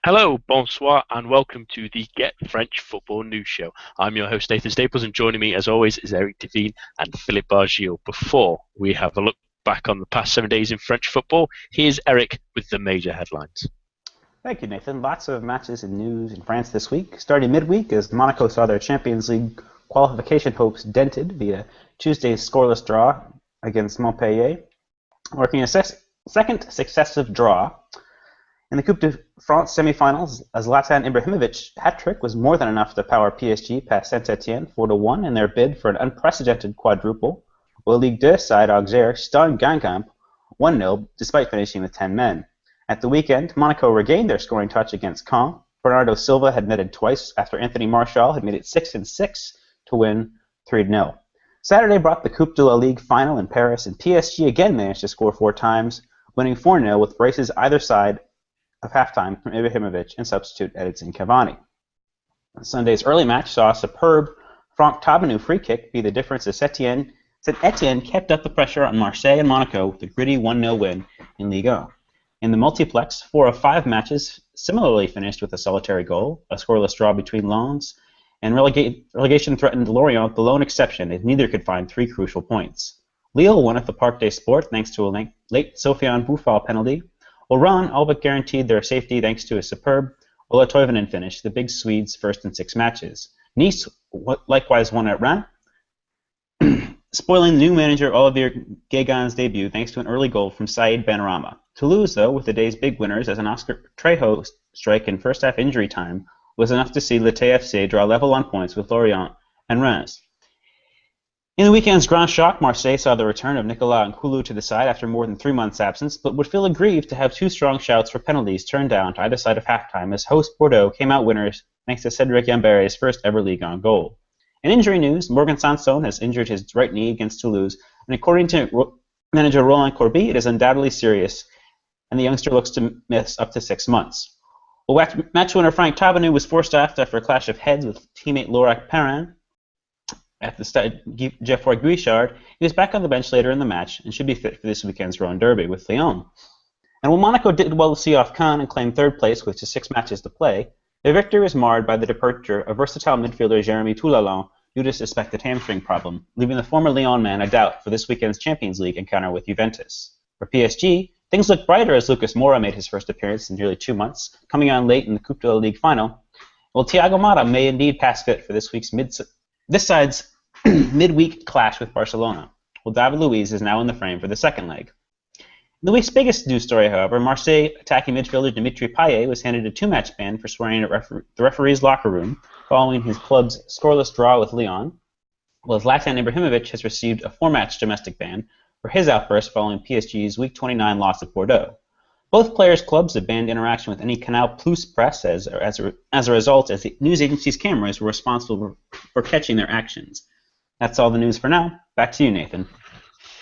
Hello, bonsoir, and welcome to the Get French Football News Show. I'm your host, Nathan Staples, and joining me, as always, is Eric Devine and Philippe Bargil. Before we have a look back on the past 7 days in French football, here's Eric with the major headlines. Thank you, Nathan. Lots of matches and news in France this week. Starting midweek, as Monaco saw their Champions League qualification hopes dented via Tuesday's scoreless draw against Montpellier, marking a second successive draw. In the Coupe de France semi-finals, a Zlatan Ibrahimovic hat-trick was more than enough to power PSG past Saint-Etienne 4-1 in their bid for an unprecedented quadruple, while Ligue 2 side Auxerre stunned Guingamp 1-0 despite finishing with 10 men. At the weekend, Monaco regained their scoring touch against Caen. Bernardo Silva had netted twice after Anthony Martial had made it 6-6 to win 3-0. Saturday brought the Coupe de la Ligue final in Paris, and PSG again managed to score 4 times, winning 4-0 with braces either side of halftime from Ibrahimovic and substitute Edinson Cavani. Sunday's early match saw a superb Franck Tabanou free kick be the difference as Saint-Etienne kept up the pressure on Marseille and Monaco with a gritty 1-0 win in Ligue 1. In the multiplex, 4 of 5 matches similarly finished with a solitary goal, a scoreless draw between Lens, and relegation threatened Lorient the lone exception as neither could find 3 crucial points. Lille won at the Parc des Sports thanks to a late Sofiane Boufal penalty, while Rennes all but guaranteed their safety thanks to a superb Ola Toivonen finish, the big Swedes' first in 6 matches. Nice likewise won at Rennes, spoiling the new manager Olivier Guégan's debut thanks to an early goal from Saïd Benrahma. Toulouse, though, with the day's big winners as an Oscar Trejo strike in first-half injury time, was enough to see Le TFC draw level on points with Lorient and Reims. In the weekend's Grand Choc, Marseille saw the return of Nicolas Nkoulou to the side after more than 3 months' absence, but would feel aggrieved to have 2 strong shouts for penalties turned down to either side of halftime as host Bordeaux came out winners thanks to Cedric Yambere's first-ever league-on goal. In injury news, Morgan Sanson has injured his right knee against Toulouse, and according to manager Roland Courbis, it is undoubtedly serious, and the youngster looks to miss up to 6 months. Well, match winner Franck Tabanou was forced off after a clash of heads with teammate Laurent Perrin at the stade Geoffroy Guichard. He was back on the bench later in the match and should be fit for this weekend's Rhone Derby with Lyon. And while Monaco did well to see off Caen and claim 3rd place with just 6 matches to play, their victory was marred by the departure of versatile midfielder Jeremy Toulalan due to a suspected hamstring problem, leaving the former Lyon man a doubt for this weekend's Champions League encounter with Juventus. For PSG, things looked brighter as Lucas Moura made his first appearance in nearly 2 months, coming on late in the Coupe de la Ligue final. Well, Thiago Motta may indeed pass fit for this side's midweek clash with Barcelona, while David Luiz is now in the frame for the second leg. The week's biggest news story, however, Marseille attacking midfielder Dimitri Payet was handed a 2-match ban for swearing at the referee's locker room following his club's scoreless draw with Lyon, while Zlatan Ibrahimovic has received a 4-match domestic ban for his outburst following PSG's Week 29 loss at Bordeaux. Both players' clubs have banned interaction with any Canal Plus press as a result, as the news agency's cameras were responsible for catching their actions. That's all the news for now. Back to you, Nathan.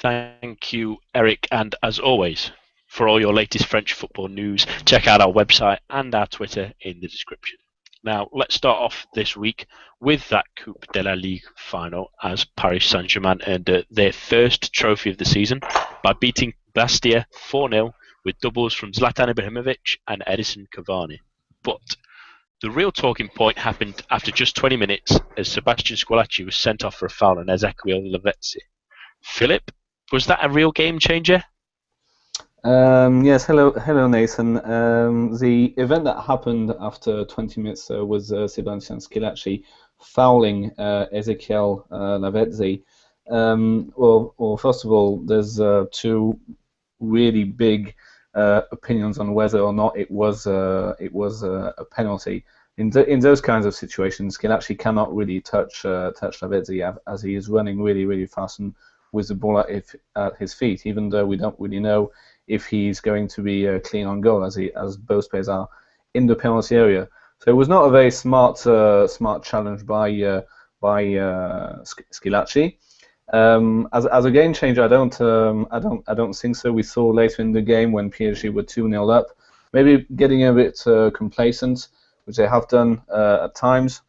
Thank you, Eric, and as always, for all your latest French football news, check out our website and our Twitter in the description. Now, let's start off this week with that Coupe de la Ligue final as Paris Saint-Germain earned their first trophy of the season by beating Bastia 4-0 with doubles from Zlatan Ibrahimovic and Edinson Cavani. But the real talking point happened after just 20 minutes as Sebastian Squillaci was sent off for a foul on Ezequiel Lavezzi. Philip, was that a real game changer? Yes, hello, Nathan. The event that happened after 20 minutes was Sebastian Squillaci fouling Ezequiel Lavezzi. Well, first of all, there's 2 really big opinions on whether or not it was a penalty. In those kinds of situations, Squillaci cannot really touch Lavezzi as he is running really, really fast and with the ball at his feet, even though we don't really know if he's going to be clean on goal, as both players are in the penalty area. So it was not a very smart challenge by Squillaci. As a game changer, I don't think so. We saw later in the game when PSG were 2-0 up, maybe getting a bit complacent, which they have done at times,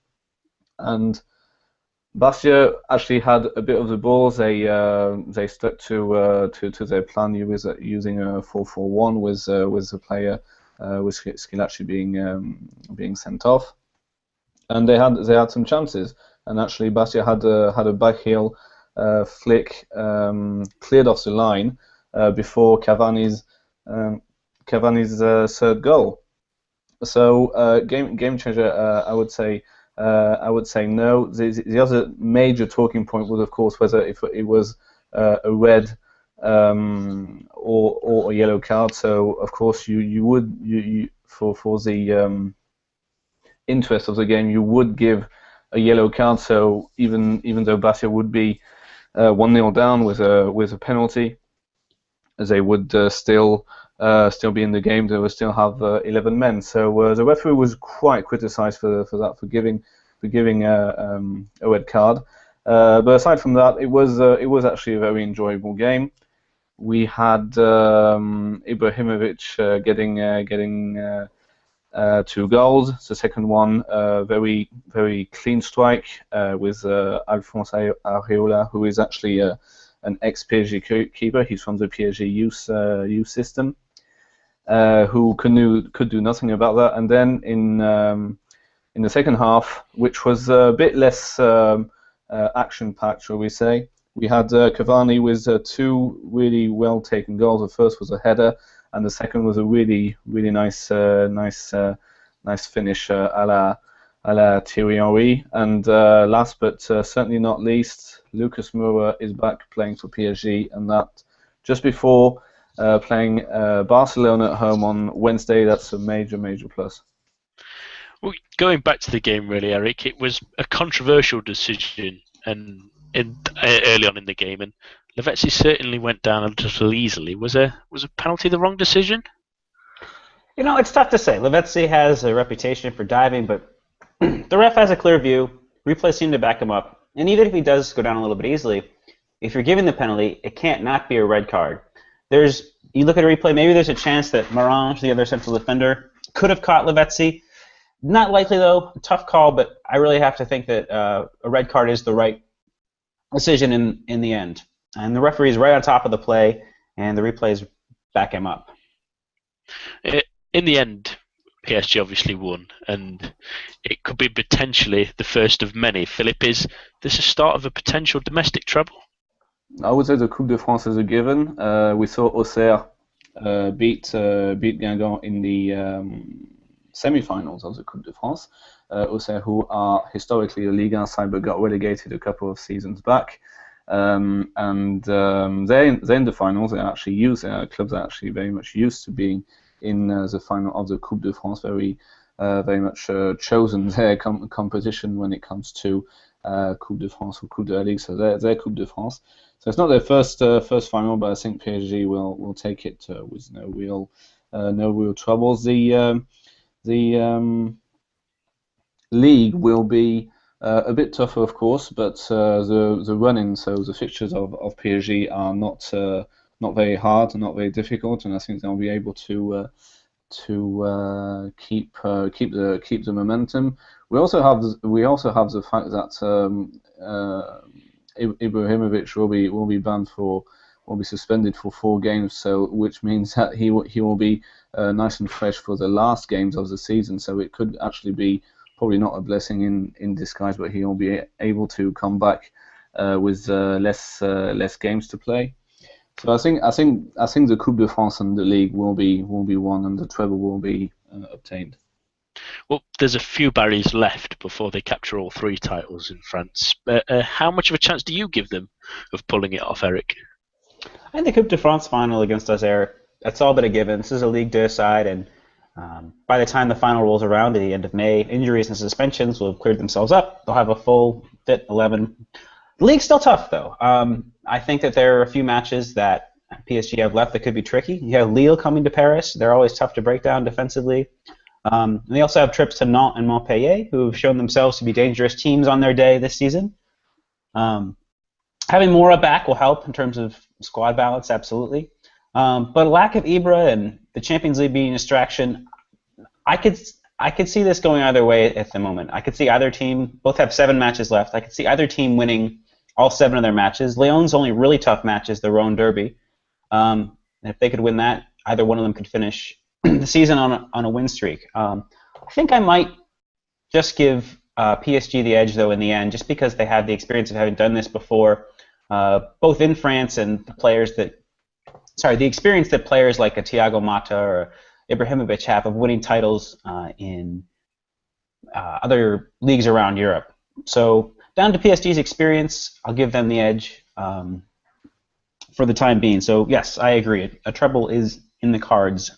and Bastia actually had a bit of the ball. They stuck to their plan using a 4-4-1 with a player with Schillaci being sent off, and they had some chances. And actually, Bastia had a back heel flick cleared off the line before Cavani's third goal. So game changer, I would say. No. The other major talking point was, of course, whether if it was a red or a yellow card. So, of course, you would for the interest of the game, you would give a yellow card. So even though Bastia would be 1-0 down with a penalty, they would still be in the game. They would still have 11 men. So the referee was quite criticised for giving a red card. But aside from that, it was actually a very enjoyable game. We had Ibrahimovic getting 2 goals. The second one, very very clean strike with Alphonse Areola, who is actually an ex-PSG keeper. He's from the PSG youth system, who could do nothing about that. And then in the second half, which was a bit less action-packed, shall we say, we had Cavani with 2 really well-taken goals. The first was a header, and the second was a really really nice finish a la Thierry Henry. And last but certainly not least, Lucas Moura is back playing for PSG, and that just before playing Barcelona at home on Wednesday. That's a major plus. Well, going back to the game, really, Eric, it was a controversial decision early on in the game, and Lavezzi certainly went down a little easily. Was a penalty the wrong decision? You know, it's tough to say. Lavezzi has a reputation for diving, but the ref has a clear view. Replay seemed to back him up. And even if he does go down a little bit easily, if you're giving the penalty, it can't not be a red card. You look at a replay, maybe there's a chance that Marange, the other central defender, could have caught Lavezzi. Not likely, though. Tough call, but I really have to think that a red card is the right decision in the end. And the referee is right on top of the play, and the replays back him up. In the end, PSG obviously won, and it could be potentially the first of many. Philippe, is this a start of a potential domestic treble? I would say the Coupe de France is a given. We saw Auxerre beat Guingamp in the semi-finals of the Coupe de France. Auxerre, who are historically a Ligue 1 side, but got relegated a couple of seasons back. They're in the finals. Clubs are actually very much used to being in the final of the Coupe de France. Very much chosen their competition when it comes to Coupe de France or Coupe de la Ligue. So they're Coupe de France. So it's not their first final, but I think PSG will take it with no real troubles. The league will be a bit tougher, of course, but the run-in, so the fixtures of PSG are not very hard and not very difficult, and I think they'll be able to keep the momentum. We also have the fact that Ibrahimovic will be suspended for 4 games, so which means that he will be nice and fresh for the last games of the season. So it could actually be probably not a blessing in disguise, but he will be able to come back with less games to play. So I think the Coupe de France and the league will be won, and the treble will be obtained. Well, there's a few barriers left before they capture all 3 titles in France. How much of a chance do you give them of pulling it off, Eric? I think the Coupe de France final against Auxerre, that's all but a given. This is a Ligue 2 side, and by the time the final rolls around at the end of May, injuries and suspensions will have cleared themselves up. They'll have a full fit 11. The league's still tough, though. I think that there are a few matches that PSG have left that could be tricky. You have Lille coming to Paris. They're always tough to break down defensively. And they also have trips to Nantes and Montpellier, who have shown themselves to be dangerous teams on their day this season. Having Moura back will help in terms of squad balance, absolutely. But a lack of Ibra and the Champions League being a distraction, I could see this going either way at the moment. I could see either team, both have 7 matches left. I could see either team winning all 7 of their matches. Lyon's only really tough match is the Rhone Derby. And if they could win that, either one of them could finish the season on a win streak. I think I might just give PSG the edge, though, in the end, just because they have the experience of having done this before, both in France and the experience that players like a Thiago Motta or Ibrahimovic have of winning titles in other leagues around Europe. So down to PSG's experience, I'll give them the edge for the time being. So yes, I agree. A treble is in the cards.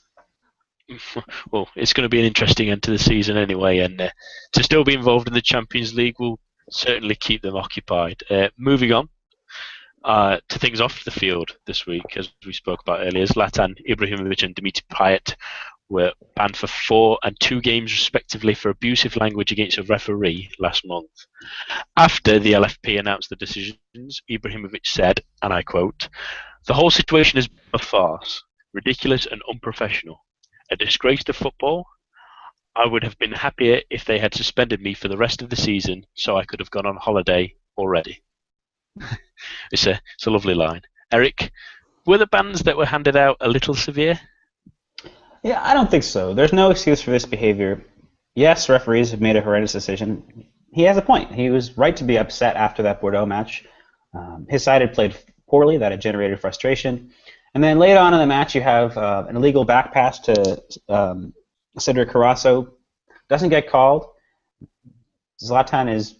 Well, it's going to be an interesting end to the season anyway, and to still be involved in the Champions League will certainly keep them occupied. Moving on to things off the field this week, as we spoke about earlier, Zlatan Ibrahimovic and Dimitri Payet were banned for 4 and 2 games respectively for abusive language against a referee last month. After the LFP announced the decisions, Ibrahimovic said, and I quote, "The whole situation is a farce, ridiculous and unprofessional. A disgrace to football. I would have been happier if they had suspended me for the rest of the season so I could have gone on holiday already." It's a lovely line. Eric, were the bans that were handed out a little severe? Yeah, I don't think so. There's no excuse for this behavior. Yes, referees have made a horrendous decision. He has a point. He was right to be upset after that Bordeaux match. His side had played poorly. That had generated frustration. And then later on in the match, you have an illegal back pass to Cedric Carrasso. Doesn't get called. Zlatan is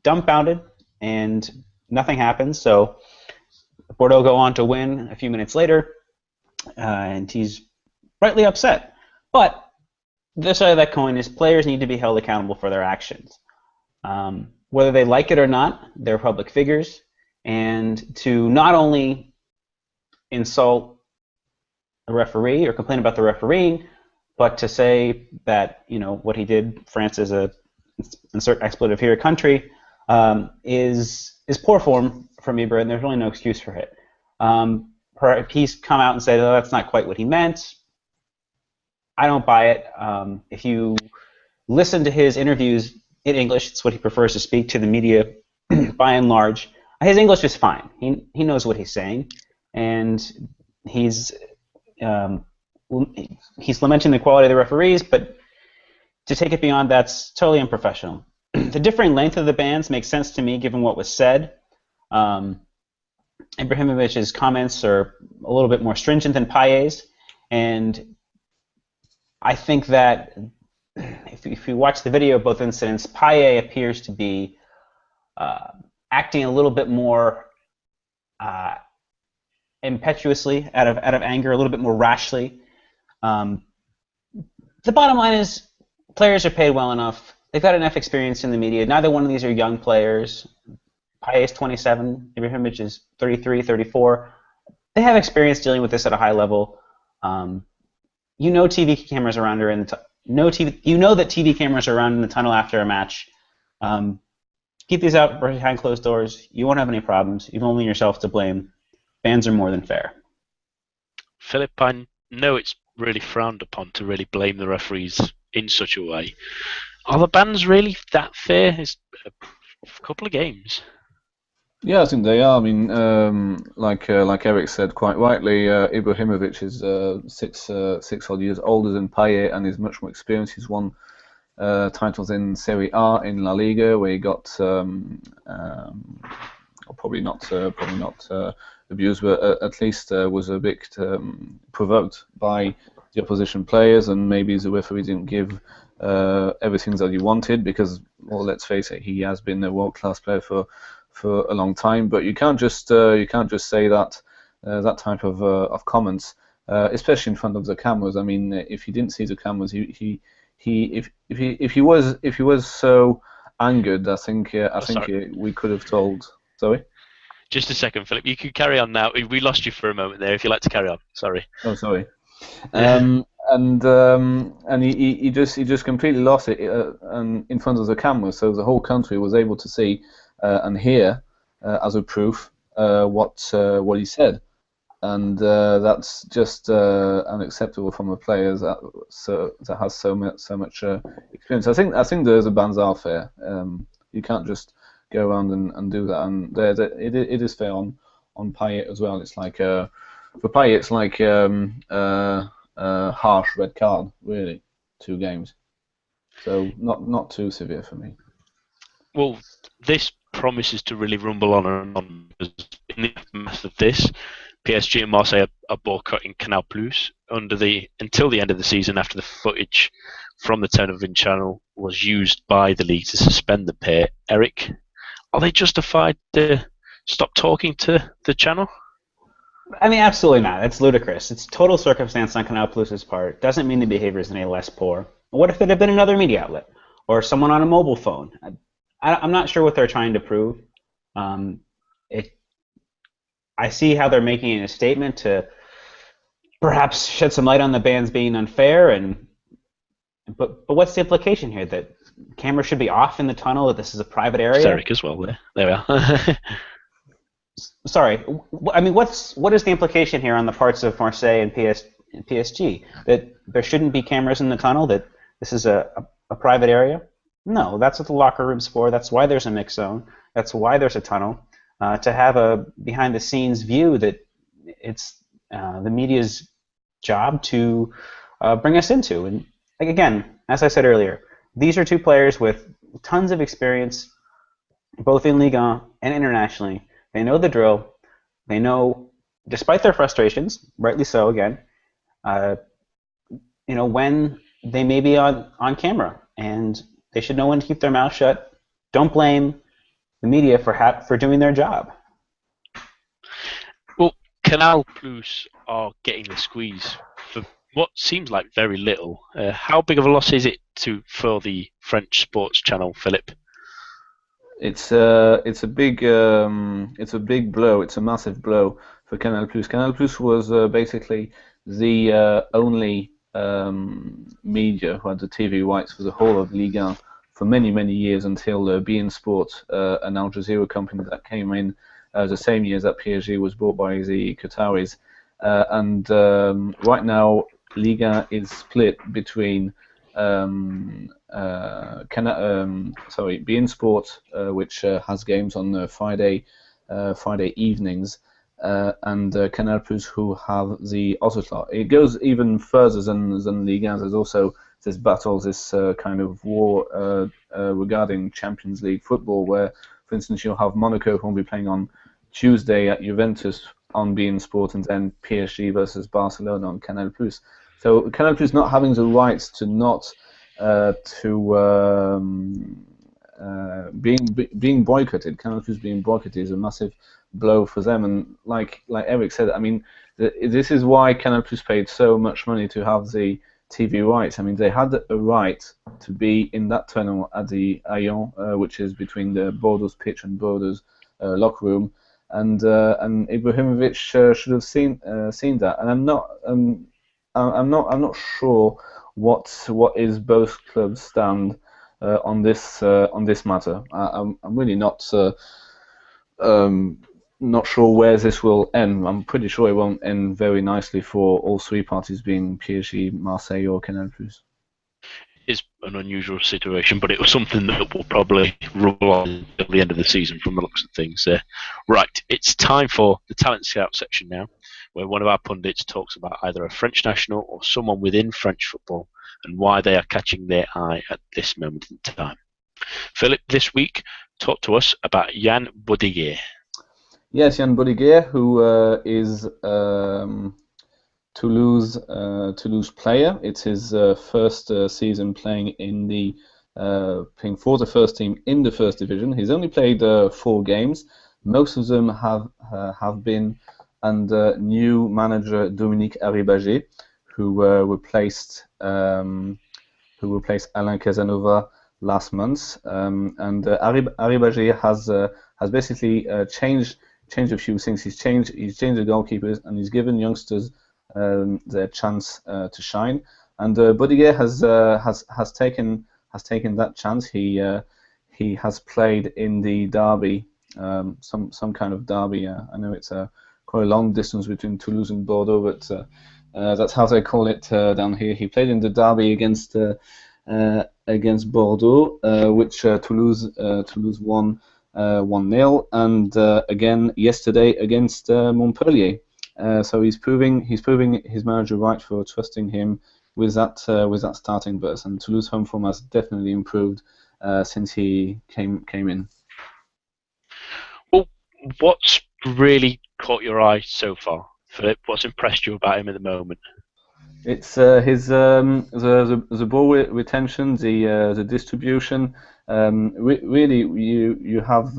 dumbfounded, and nothing happens. So Bordeaux go on to win a few minutes later, and he's rightly upset. But the other side of that coin is players need to be held accountable for their actions. Whether they like it or not, they're public figures, and to not only insult the referee or complain about the refereeing, but to say that what he did, France is a insert expletive here country, is poor form from Ibra, and there's really no excuse for it. He's come out and said, "Oh, that's not quite what he meant." I don't buy it. If you listen to his interviews in English, it's what he prefers to speak to the media by and large. His English is fine. He knows what he's saying, and he's lamenting the quality of the referees, but to take it beyond that's totally unprofessional. The differing length of the bans makes sense to me given what was said. Ibrahimovic's comments are a little bit more stringent than Payet's, and I think that if you watch the video of both incidents, Payet appears to be acting a little bit more impetuously, out of anger, a little bit more rashly. The bottom line is players are paid well enough. They've got enough experience in the media. Neither one of these are young players. Payet is 27. Ibrahimovic is 33, 34. They have experience dealing with this at a high level. TV cameras around are in the that TV cameras are around in the tunnel after a match. Keep these out behind closed doors. You won't have any problems. You've only yourself to blame. Bans are more than fair. Philip, I know it's really frowned upon to really blame the referees in such a way. Are the bans really that fair? It's a couple of games. Yeah, I think they are. I mean, like Eric said quite rightly, Ibrahimovic is six odd years older than Payet and is much more experienced. He's won titles in Serie A, in La Liga, where he got probably not abused, but at least was a bit provoked by the opposition players, and maybe the referee didn't give everything that he wanted because, well, let's face it, he has been a world-class player for a long time. But you can't just say that that type of comments, especially in front of the cameras. I mean, if he didn't see the cameras, if he was so angered, I think we could have told. Sorry. Just a second, Philip. You could carry on now. We lost you for a moment there. If you'd like to carry on, sorry. Oh, sorry. And he just completely lost it and in front of the camera, so the whole country was able to see and hear as a proof what he said, and that's just unacceptable from a player that has so much experience. I think the bans are fair. You can't just go around and do that, and it is fair on Payet as well. It's like for Payet, it's like harsh red card, really, 2 games. So not too severe for me. Well, this promises to really rumble on and on. In the aftermath of this, PSG and Marseille are boycotting Canal Plus until the end of the season, after the footage from the television channel was used by the league to suspend the pair. Eric, are they justified to stop talking to the channel? I mean, absolutely not. It's ludicrous. It's total circumstance on Canal Plus's part. Doesn't mean the behavior is any less poor. What if it had been another media outlet or someone on a mobile phone? I'm not sure what they're trying to prove. I see how they're making a statement to perhaps shed some light on the bans being unfair, but what's the implication here? That cameras should be off in the tunnel? That this is a private area? Eric as well. There we are. Sorry, I mean, what is the implication here on the parts of Marseille and PSG? That there shouldn't be cameras in the tunnel? That this is a private area? No, that's what the locker room's for. That's why there's a mix zone. That's why there's a tunnel. To have a behind-the-scenes view that it's the media's job to bring us into. And again, as I said earlier, these are 2 players with tons of experience, both in Ligue 1 and internationally. They know the drill. They know, despite their frustrations, rightly so again, when they may be on camera, and they should know when to keep their mouth shut. Don't blame the media for doing their job. Well, Canal Plus are getting the squeeze for what seems like very little. How big of a loss is it for the French sports channel, Philip? It's a big blow. It's a massive blow for Canal Plus. Canal Plus was basically the only media who had the TV rights for the whole of Ligue 1 for many years, until beIN Sport, an Al Jazeera company that came in the same year that PSG was bought by the Qataris. And right now, Ligue 1 is split between beIN Sport, which has games on Friday evenings, and Canal Plus, who have the other slot. It goes even further than Ligue 1. There's also this battle, this kind of war regarding Champions League football, where, for instance, you'll have Monaco, who will be playing on Tuesday at Juventus on beIN Sport, and then PSG versus Barcelona on Canal Plus. So Canal Plus not having the rights to being boycotted. Canal Plus being boycotted is a massive blow for them. And like Eric said, I mean, this is why Canal Plus paid so much money to have the TV rights. I mean, they had a right to be in that tunnel at the Haillon, which is between the Bordeaux's pitch and Bordeaux's locker room, and Ibrahimovic should have seen that. And I'm not sure what is both clubs' stand on this matter. I'm really not sure where this will end. I'm pretty sure it won't end very nicely for all 3 parties, being PSG, Marseille, or Canal Plus. It's an unusual situation, but it was something that will probably roll on until the end of the season from the looks of things. Right, it's time for the Talent Scout section now, where one of our pundits talks about either a French national or someone within French football and why they are catching their eye at this moment in time. Philip, this week, talk to us about Yann Bodiguet. Yes, Yann Bodiguet, who is Toulouse player. It's his first season playing for the first team in the first division. He's only played 4 games. Most of them have been under new manager Dominique Arribagé, who replaced Alain Casanova last month. And Arribagé has basically changed a few things. He's changed the goalkeepers, and he's given youngsters their chance to shine. And Bodiguet has taken that chance. He has played in the derby, some kind of derby. I know it's quite a long distance between Toulouse and Bordeaux, but that's how they call it down here. He played in the derby against Bordeaux, which Toulouse won 1-0, and again yesterday against Montpellier. So he's proving his manager right for trusting him with that starting berth. And Toulouse home form has definitely improved since he came in. Well, what's really caught your eye so far, Philip? What's impressed you about him at the moment? It's his the ball retention, the distribution. Really, you have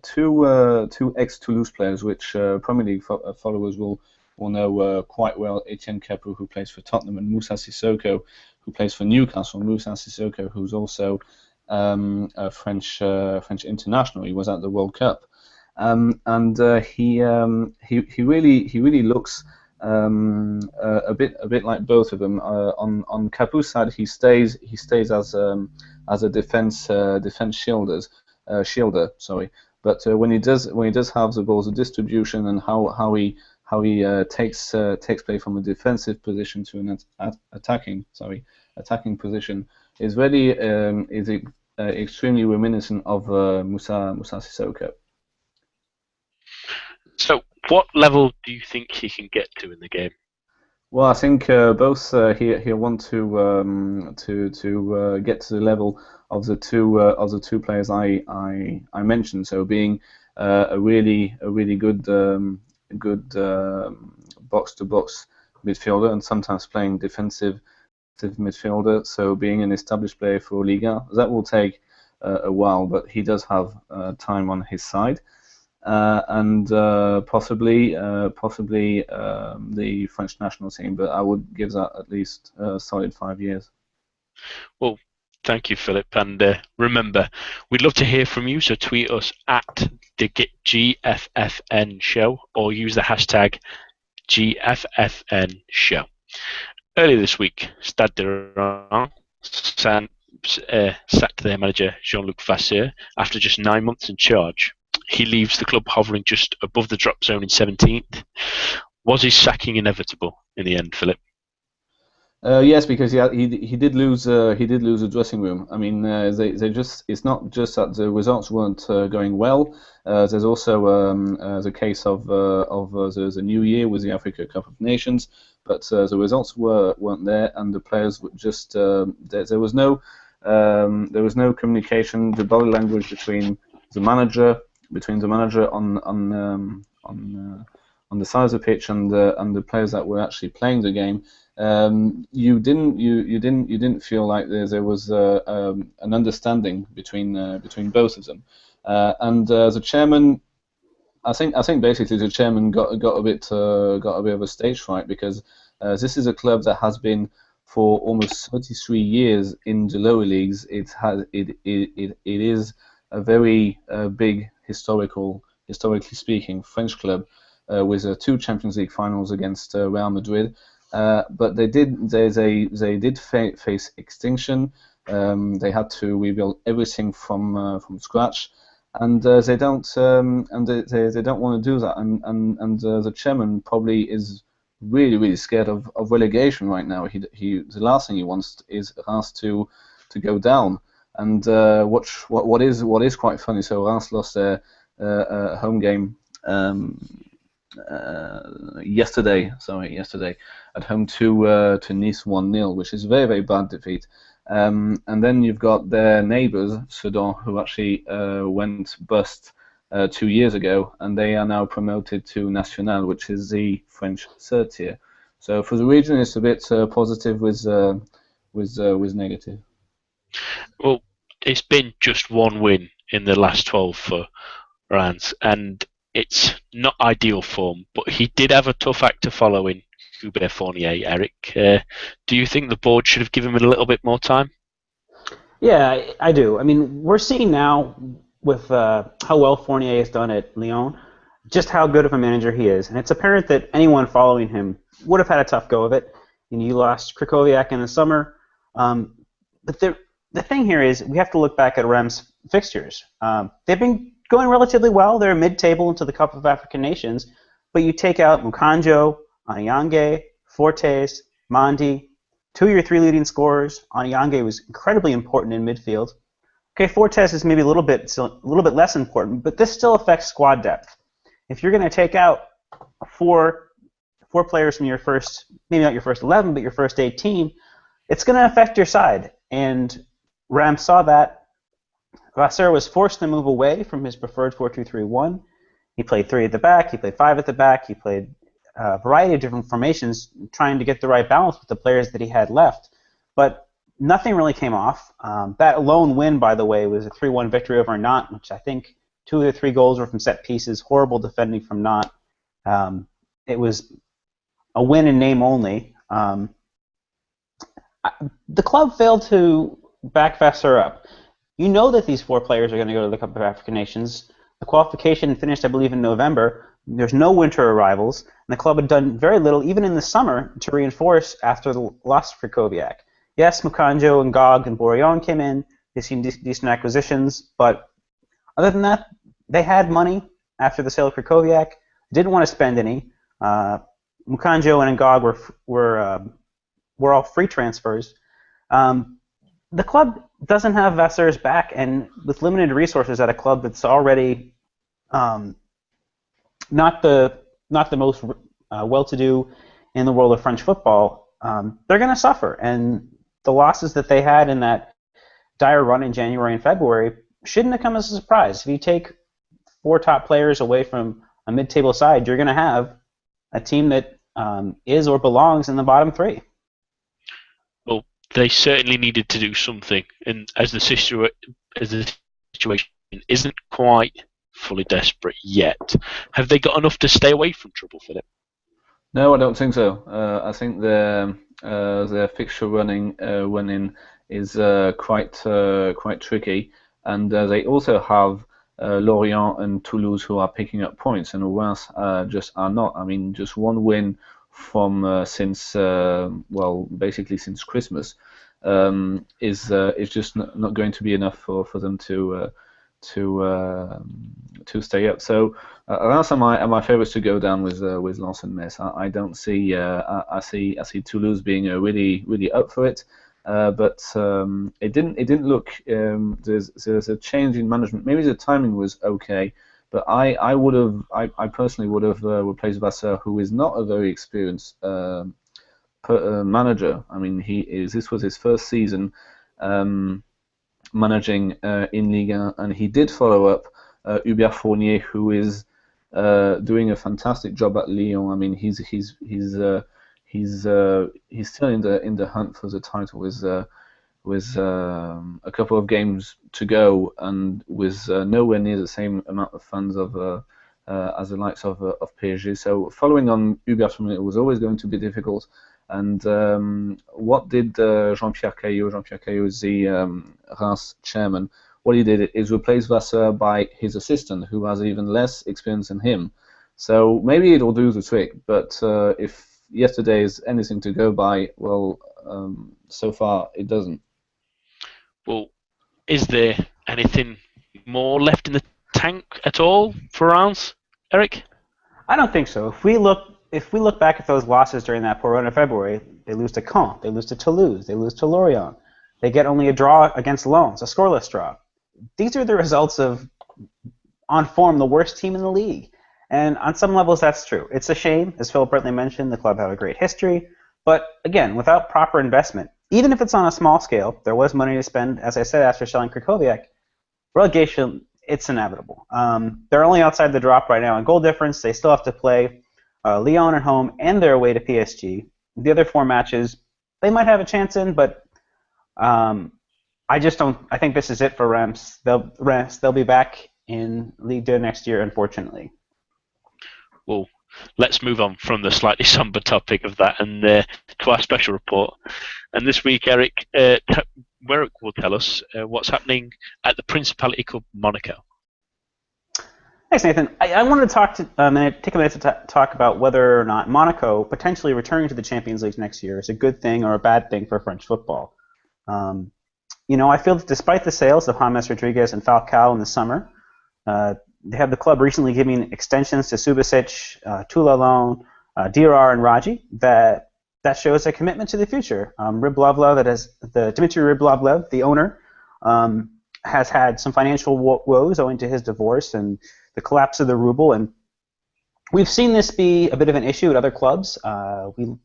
two ex-Toulouse players, which Premier League followers will know quite well. Etienne Capoue, who plays for Tottenham, and Moussa Sissoko, who plays for Newcastle. Moussa Sissoko, who's also a French international. He was at the World Cup, and he really looks. A bit like both of them. On Capoue's side, he stays as a defense shielder. Sorry, but when he does have the ball, the distribution and how he takes play from a defensive position to an attacking position is really extremely reminiscent of Moussa Sissoko. So, what level do you think he can get to in the game? Well, I think both he'll want to get to the level of the two players I mentioned. So being a really good box to box midfielder and sometimes playing defensive midfielder. So being an established player for Liga, that will take a while, but he does have time on his side. And possibly the French national team, but I would give that at least a solid 5 years. Well, thank you, Philip. And remember, we'd love to hear from you, so tweet us at the GFFN Show or use the hashtag GFFN Show. Earlier this week, Stade de Reims sacked their manager Jean-Luc Vasseur after just 9 months in charge. He leaves the club hovering just above the drop zone in 17th. Was his sacking inevitable in the end, Philip? Yes, because he did lose a dressing room. I mean, it's not just that the results weren't going well. There's also the case of the new year with the Africa Cup of Nations, but the results weren't there, and the players were just there was no communication. The body language between the manager on the side of the pitch and the players that were actually playing the game, you didn't feel like there was an understanding between both of them, and the chairman. I think basically the chairman got a bit of a stage fright, because this is a club that has been for almost 33 years in the lower leagues. It is a very big historically speaking, French club with 2 Champions League finals against Real Madrid, but they did face extinction. They had to rebuild everything from scratch, and they don't want to do that. And the chairman probably is really scared of relegation right now. The last thing he wants is Reims to go down. And what is quite funny, so Reims lost their home game yesterday at home to Nice 1-0, which is a very bad defeat. And then you've got their neighbours, Sedan, who actually went bust 2 years ago, and they are now promoted to National, which is the French third tier. So for the region, it's a bit positive with negative. Well, it's been just 1 win in the last 12 for Reims, and it's not ideal form, but he did have a tough act to follow in Hubert Fournier, Eric. Do you think the board should have given him a little bit more time? Yeah, I do. I mean, we're seeing now with how well Fournier has done at Lyon, just how good of a manager he is. And it's apparent that anyone following him would have had a tough go of it. You lost Krychowiak in the summer. But the thing here is we have to look back at Reims' fixtures. They've been going relatively well. They're mid-table into the Cup of African Nations. But you take out Mukanjo, Aniange, Fortes, Mandi, 2 of your 3 leading scorers. Aniange was incredibly important in midfield. Okay, Fortes is maybe a little bit less important, but this still affects squad depth. If you're going to take out 4 four players from your first, maybe not your first 11, but your first 18, it's going to affect your side. And Rams saw that. Vasseur was forced to move away from his preferred 4-2-3-1. He played 3 at the back, he played 5 at the back, he played a variety of different formations, trying to get the right balance with the players that he had left. But nothing really came off. That lone win, by the way, was a 3-1 victory over Nantes, which I think 2 of the 3 goals were from set pieces, horrible defending from Nantes. It was a win in name only. The club failed to back Vasseur up. You know that these 4 players are going to go to the Cup of African Nations. The qualification finished, I believe, in November. There's no winter arrivals, and the club had done very little, even in the summer, to reinforce after the loss for Krychowiak. Yes, Mukanjo and Gog and Borillon came in. They seemed decent acquisitions, but other than that, they had money after the sale of Krychowiak. Didn't want to spend any. Mukanjo and Ngog were all free transfers. The club doesn't have Vasseur's back, and with limited resources at a club that's already not the most well-to-do in the world of French football, they're going to suffer. And the losses that they had in that dire run in January and February shouldn't have come as a surprise. If you take 4 top players away from a mid-table side, you're going to have a team that is or belongs in the bottom 3. Well, they certainly needed to do something, and as the situation isn't quite fully desperate yet, have they got enough to stay away from trouble, Philip? No, I don't think so. I think their fixture running is quite tricky, and they also have Lorient and Toulouse who are picking up points, and Reims just are not. I mean, just one win from basically since Christmas is just not going to be enough for them to stay up. So Reims are my favourites to go down with Lens and Metz. I don't see I see Toulouse being really up for it. But it didn't look. There's a change in management. Maybe the timing was okay, but I personally would have replaced Vasseur, who is not a very experienced manager. I mean, this was his first season managing in Ligue 1, and he did follow up Hubert Fournier, who is doing a fantastic job at Lyon. I mean, he's still in the hunt for the title with a couple of games to go, and with nowhere near the same amount of funds as the likes of PSG. So following on Hubert Fournier was always going to be difficult. And what did Jean-Pierre Caillot? Jean-Pierre Caillot is the Reims chairman. What he did is replace Vasseur by his assistant, who has even less experience than him. So maybe it'll do the trick. But if yesterday is anything to go by, well, so far it doesn't. Well, is there anything more left in the tank at all for Reims, Eric? I don't think so. If we look back at those losses during that poor run in February, they lose to Caen, they lose to Toulouse, they lose to Lorient, they get only a draw against Lens, a scoreless draw. These are the results of, on form, the worst team in the league. And on some levels, that's true. It's a shame, as Philip Brentley mentioned, the club had a great history. But again, without proper investment, even if it's on a small scale, there was money to spend, as I said, after selling Krychowiak. Relegation, it's inevitable. They're only outside the drop right now in goal difference. They still have to play Lyon at home and their away to PSG. The other 4 matches, they might have a chance in, but I just don't. I think this is it for Reims. They'll be back in Ligue 2 next year, unfortunately. Well, let's move on from the slightly somber topic of that and to our special report. And this week, Eric will tell us what's happening at the Principality Club Monaco. Thanks, Nathan. I wanted to take a minute to talk about whether or not Monaco potentially returning to the Champions League next year is a good thing or a bad thing for French football. I feel that despite the sales of James Rodriguez and Falcao in the summer, they have the club recently giving extensions to Subasic, Toulon, Dirar, and Raji that shows a commitment to the future. Dmitry Ryblavlev, the owner, has had some financial woes owing to his divorce and the collapse of the ruble, and We've seen this be a bit of an issue at other clubs.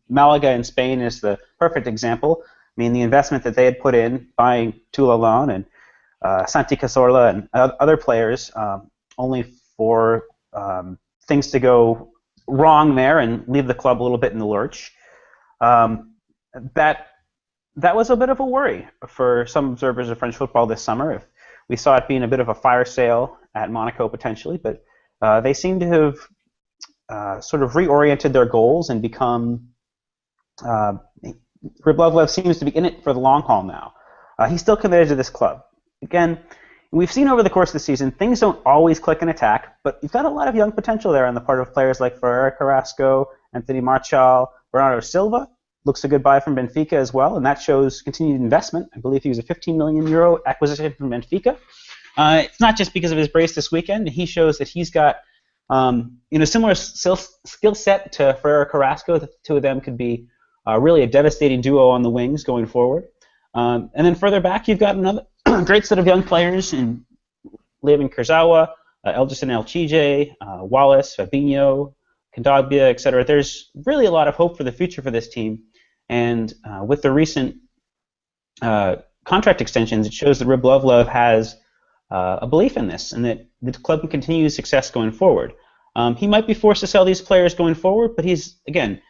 Malaga in Spain is the perfect example. I mean, the investment that they had put in, buying Toulalan and Santi Cazorla and other players, only for things to go wrong there and leave the club a little bit in the lurch. That was a bit of a worry for some observers of French football this summer. We saw it being a bit of a fire sale at Monaco potentially, but they seem to have sort of reoriented their goals and become. Rybolovlev seems to be in it for the long haul now. He's still committed to this club. Again, we've seen over the course of the season, things don't always click in attack, but you've got a lot of young potential there on the part of players like Ferreira Carrasco, Anthony Martial, Bernardo Silva. Looks a good buy from Benfica as well, and that shows continued investment. I believe he was a €15 million acquisition from Benfica. It's not just because of his brace this weekend. He shows that he's got similar skill set to Ferreira Carrasco. The two of them could be really a devastating duo on the wings going forward. And then further back, you've got another great set of young players in Levin Kurzawa, Elderson Elchije, Wallace, Fabinho, Kondogbia, etc. There's really a lot of hope for the future for this team. And with the recent contract extensions, it shows that Rybolovlev has a belief in this and that the club can continue success going forward. He might be forced to sell these players going forward, but he's, again,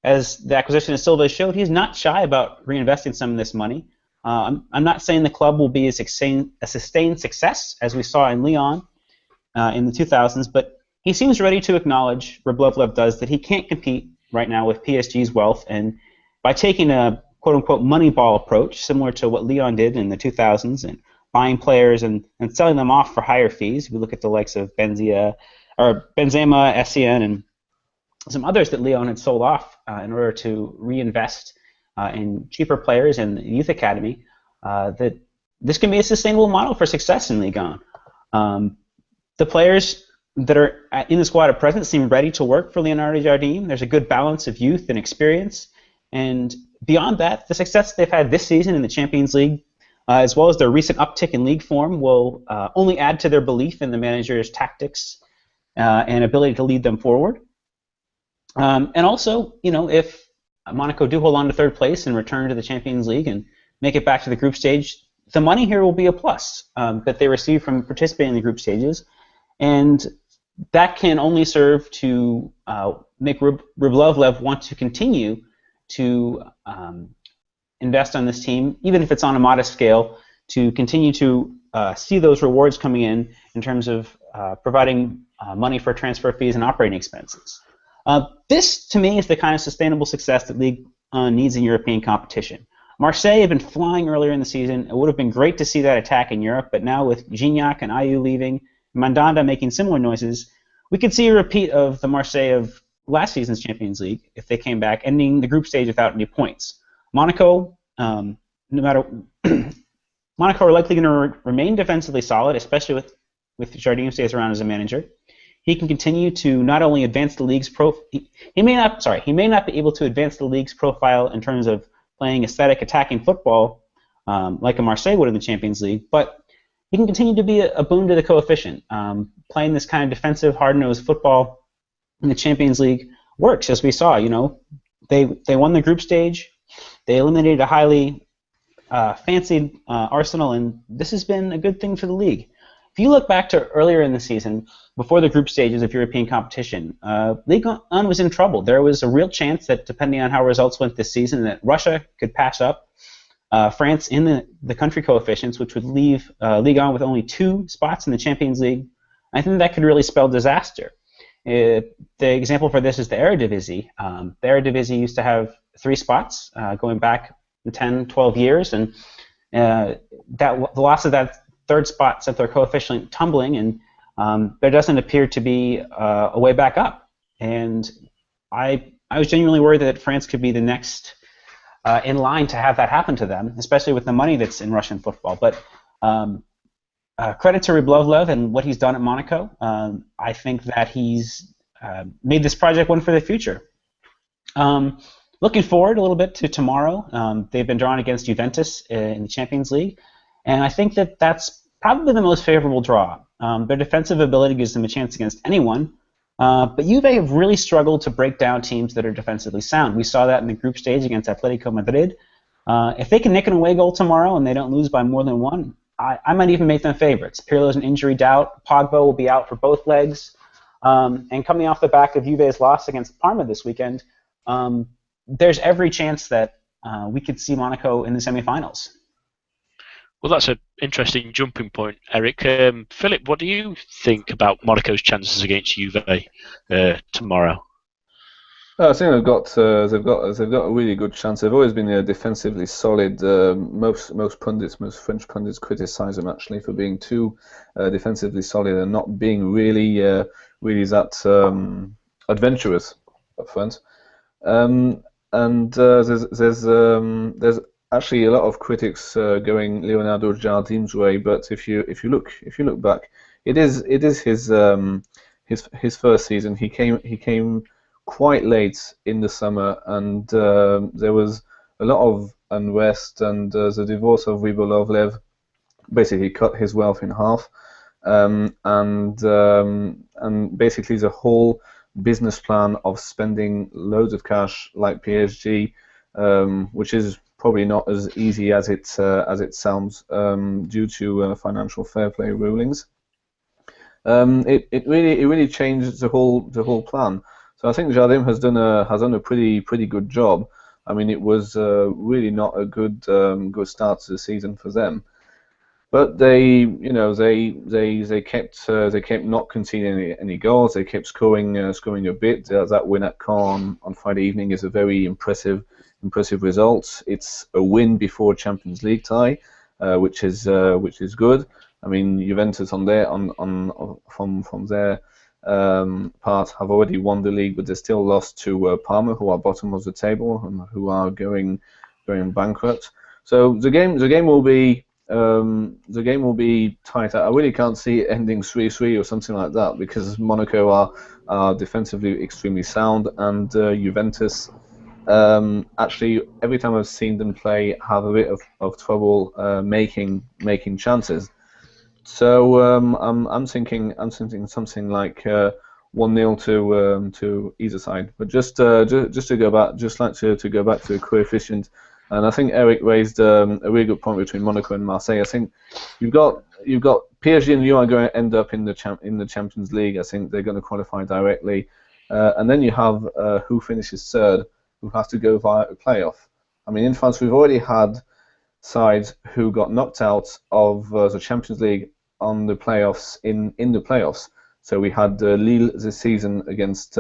as the acquisition of Silva showed, he's not shy about reinvesting some of this money. I'm not saying the club will be a sustained success, as we saw in Lyon in the 2000s, but he seems ready to acknowledge, Rybolovlev does, that he can't compete right now with PSG's wealth, and by taking a quote-unquote Moneyball approach, similar to what Lyon did in the 2000s, and buying players and selling them off for higher fees. We look at the likes of Benzema, Essien, and some others that Lyon had sold off in order to reinvest in cheaper players in the youth academy, that this can be a sustainable model for success in Ligue 1. The players that are in the squad at present seem ready to work for Leonardo Jardim. There's a good balance of youth and experience, and beyond that, the success they've had this season in the Champions League, as well as their recent uptick in league form, will only add to their belief in the manager's tactics and ability to lead them forward. And also, if Monaco do hold on to third place and return to the Champions League and make it back to the group stage, the money here will be a plus that they receive from participating in the group stages, and that can only serve to make Rybolovlev want to continue to invest on this team, even if it's on a modest scale, to continue to see those rewards coming in terms of providing money for transfer fees and operating expenses. This, to me, is the kind of sustainable success that Ligue 1 needs in European competition. Marseille have been flying earlier in the season. It would have been great to see that attack in Europe, but now with Gignac and Ayew leaving, Mandanda making similar noises, we could see a repeat of the Marseille of last season's Champions League if they came back, ending the group stage without any points. Monaco, Monaco are likely going to remain defensively solid, especially with Jardim stays around as a manager. He can continue to not only advance the league's he may not be able to advance the league's profile in terms of playing aesthetic attacking football like a Marseille would in the Champions League, but he can continue to be a boon to the coefficient. Playing this kind of defensive, hard-nosed football in the Champions League works, as we saw. They won the group stage, they eliminated a highly fancied Arsenal, and this has been a good thing for the league. If you look back to earlier in the season, before the group stages of European competition, Ligue 1 was in trouble. There was a real chance that, depending on how results went this season, that Russia could pass up France in the country coefficients, which would leave Ligue 1 with only 2 spots in the Champions League. I think that could really spell disaster. The example for this is the Eredivisie. The Eredivisie used to have 3 spots going back 10, 12 years, and the loss of that third spot sent their coefficient tumbling, and there doesn't appear to be a way back up. And I was genuinely worried that France could be the next in line to have that happen to them, especially with the money that's in Russian football. But credit to Rybolovlev and what he's done at Monaco. I think that he's made this project one for the future. Looking forward a little bit to tomorrow. They've been drawn against Juventus in the Champions League, and I think that that's probably the most favorable draw. Their defensive ability gives them a chance against anyone, But Juve have really struggled to break down teams that are defensively sound. We saw that in the group stage against Atletico Madrid. If they can nick an away goal tomorrow and they don't lose by more than one, I might even make them favorites. Pirlo's an injury doubt. Pogba will be out for both legs. And coming off the back of Juve's loss against Parma this weekend, there's every chance that we could see Monaco in the semifinals. Well, that's an interesting jumping point, Eric. Philip, what do you think about Monaco's chances against Juve tomorrow? I think they've got a really good chance. They've always been defensively solid. Most French pundits criticise them actually for being too defensively solid and not being really that adventurous up front. And there's actually a lot of critics going Leonardo Jardim's way. But if you look back, it is his first season. He came quite late in the summer, and there was a lot of unrest, and the divorce of Rybolovlev basically cut his wealth in half, and basically the whole business plan of spending loads of cash like PSG, which is probably not as easy as it sounds due to financial fair play rulings. It really changed the whole plan. So I think Jardim has done a pretty good job. I mean, it was really not a good start to the season for them, but they kept not conceding any goals. They kept scoring a bit. That win at Caen on Friday evening is a very impressive result. It's a win before Champions League tie, which is good. I mean, Juventus from their part have already won the league, but they still lost to Parma, who are bottom of the table and who are going bankrupt. So the game will be tight. I really can't see it ending 3-3 or something like that, because Monaco are defensively extremely sound, and Juventus actually every time I've seen them play have a bit of trouble making chances. So I'm thinking something like 1-0 to either side. But just to go back, to go back to the coefficient, and I think Eric raised a really good point between Monaco and Marseille. I think you've got PSG and Lyon are going to end up in the Champions League. I think they're going to qualify directly, and then you have who finishes third, who has to go via a playoff. I mean, in France we've already had sides who got knocked out of the Champions League on the playoffs in the playoffs. So we had Lille this season against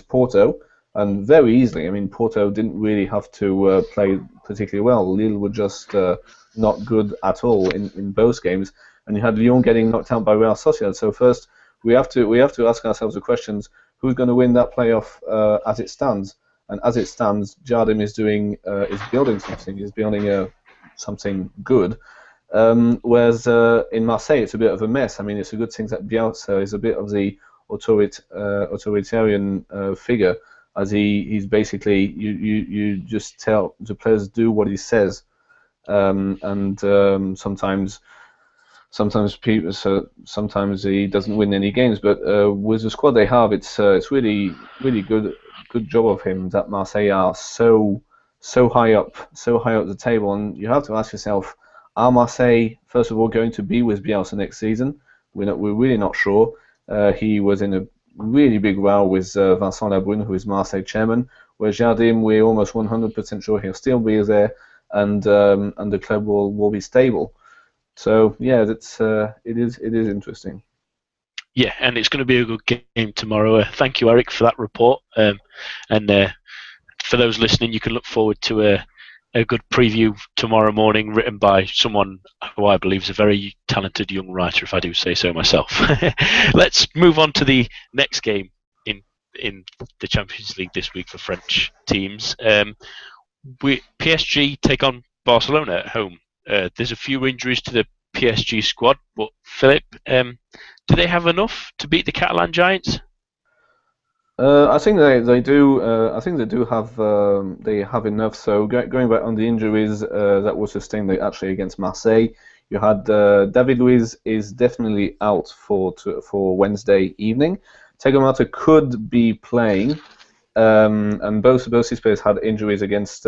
Porto, and very easily. I mean, Porto didn't really have to play particularly well. Lille were just not good at all in both games, and you had Lyon getting knocked out by Real Sociedad. So first we have to ask ourselves the questions: who's going to win that playoff as it stands? And as it stands, Jardim is building something. He's building something good. Whereas in Marseille, it's a bit of a mess. I mean, it's a good thing that Bielsa is a bit of the authoritarian figure, as he's basically you just tell the players do what he says, and sometimes he doesn't win any games. But with the squad they have, it's really good job of him that Marseille are so high up the table, and you have to ask yourself, are Marseille, first of all, going to be with Bielsa next season? We're really not sure. He was in a really big row with Vincent Labrune, who is Marseille chairman, where Jardim, we're almost 100% sure he'll still be there, and the club will be stable. So yeah, it is interesting. Yeah, and it's going to be a good game tomorrow. Thank you, Eric, for that report. And for those listening, you can look forward to a good preview tomorrow morning, written by someone who I believe is a very talented young writer, if I do say so myself. Let's move on to the next game in the Champions League this week for French teams. PSG take on Barcelona at home. There's a few injuries to the PSG squad, but Philip, do they have enough to beat the Catalan Giants? I think they do. I think they do have. They have enough. So going back on the injuries that were sustained actually against Marseille, you had David Luiz is definitely out for Wednesday evening. Thiago Motta could be playing, and both his players had injuries against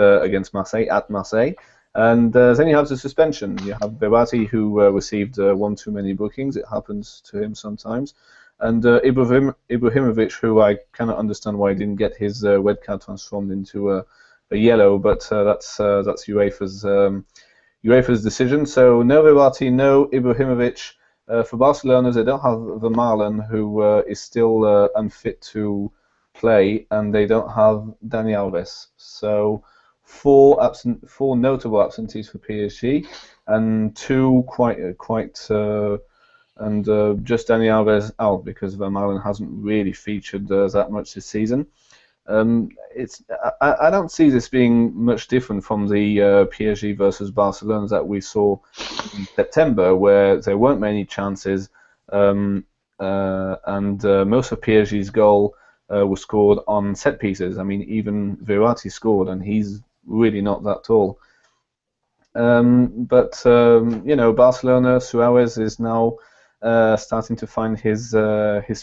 Marseille at Marseille. And then you have the suspension. You have Verratti, who received one too many bookings. It happens to him sometimes. And Ibrahimovic, who I cannot understand why he didn't get his red card transformed into a yellow, but that's UEFA's decision. So no Verratti, no Ibrahimovic. For Barcelona, they don't have Vermaelen, who is still unfit to play, and they don't have Dani Alves. So four notable absentees for PSG, and two just Dani Alves out because Vermaelen hasn't really featured that much this season. I don't see this being much different from the PSG versus Barcelona that we saw in September, where there weren't many chances, and most of PSG's goal was scored on set pieces. I mean, even Verratti scored, and he's really not that tall. But Barcelona, Suarez is now starting to find his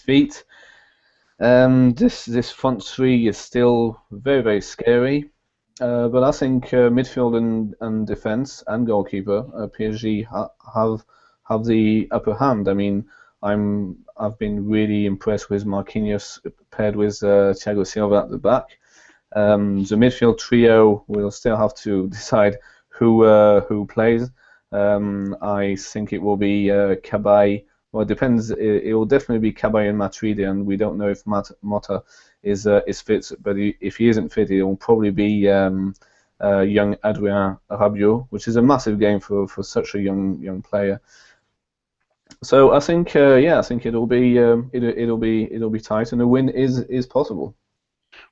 feet. This front three is still very, very scary, but I think midfield and defense and goalkeeper, PSG have the upper hand. I mean, I've been really impressed with Marquinhos paired with Thiago Silva at the back. The midfield trio will still have to decide who plays. I think it will be Cabaye. Well, it depends. It will definitely be Cabaye and Matuidi, and we don't know if Motta is fit. But if he isn't fit, it will probably be young Adrien Rabiot, which is a massive game for such a young player. So I think I think it'll be tight, and a win is possible.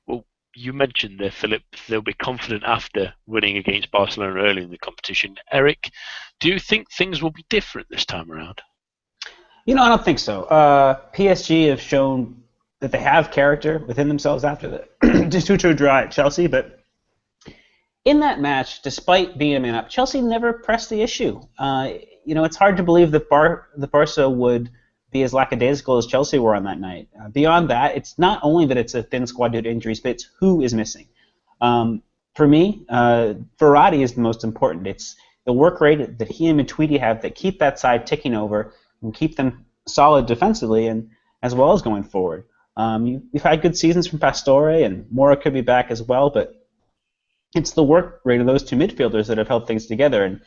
Well, you mentioned there, Philip, they'll be confident after winning against Barcelona early in the competition. Eric, do you think things will be different this time around? I don't think so. PSG have shown that they have character within themselves after the 2-2 draw at Chelsea, but in that match, despite being a man up, Chelsea never pressed the issue. It's hard to believe that the Barca would be as lackadaisical as Chelsea were on that night. Beyond that, it's not only that it's a thin squad due to injuries, but it's who is missing. For me, Verratti is the most important. It's the work rate that he and Matuidi have that keep that side ticking over and keep them solid defensively and as well as going forward. You've had good seasons from Pastore, and Mora could be back as well, but it's the work rate of those two midfielders that have held things together. And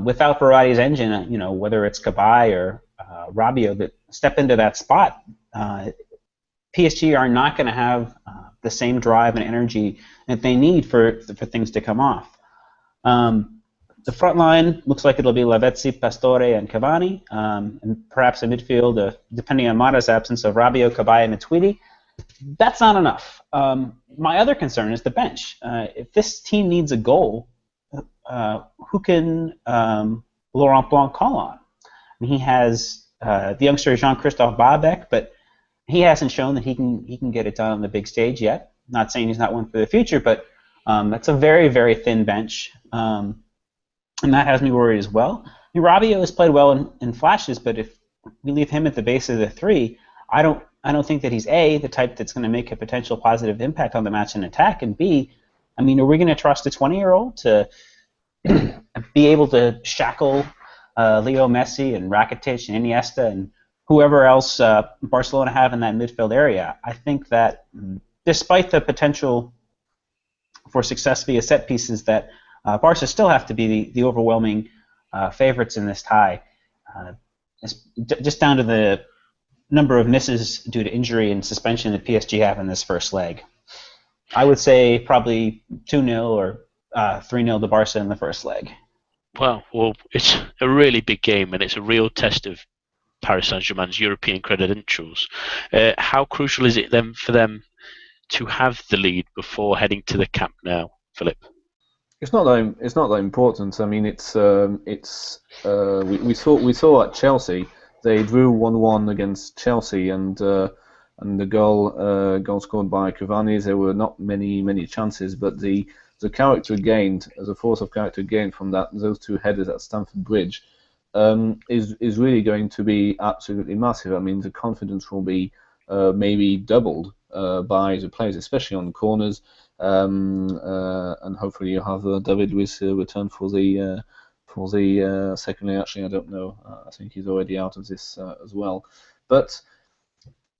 without Verratti's engine, whether it's Cabaye or Rabiot that step into that spot, PSG are not going to have the same drive and energy that they need for things to come off. The front line looks like it'll be Lavezzi, Pastore, and Cavani, and perhaps a midfield, depending on Motta's absence, of Rabiot, Cabaye, and Matuidi. That's not enough. My other concern is the bench. If this team needs a goal, who can Laurent Blanc call on? I mean, he has the youngster Jean-Christophe Babek, but he hasn't shown that he can get it done on the big stage yet. Not saying he's not one for the future, but that's a very, very thin bench. And that has me worried as well. I mean, Rabiot has played well in flashes, but if we leave him at the base of the three, I don't think that he's A, the type that's going to make a potential positive impact on the match and attack, and B, I mean, are we going to trust a 20-year-old to be able to shackle Leo Messi and Rakitic and Iniesta and whoever else Barcelona have in that midfield area? I think that despite the potential for success via set pieces, that Barca still have to be the overwhelming favorites in this tie, just down to the number of misses due to injury and suspension that PSG have in this first leg. I would say probably 2-0 or 3-0 to Barca in the first leg. Well, it's a really big game, and it's a real test of Paris Saint-Germain's European credentials. How crucial is it then for them to have the lead before heading to the Camp Nou, Philip? It's not that important. I mean, we saw at Chelsea they drew 1-1 against Chelsea, and the goal scored by Cavani. There were not many chances, but the character gained, the force of character gained from those two headers at Stamford Bridge, is really going to be absolutely massive. I mean, the confidence will be maybe doubled by the players, especially on the corners. And hopefully you have David Luiz return for the second leg. Actually, I don't know. I think he's already out of this as well. But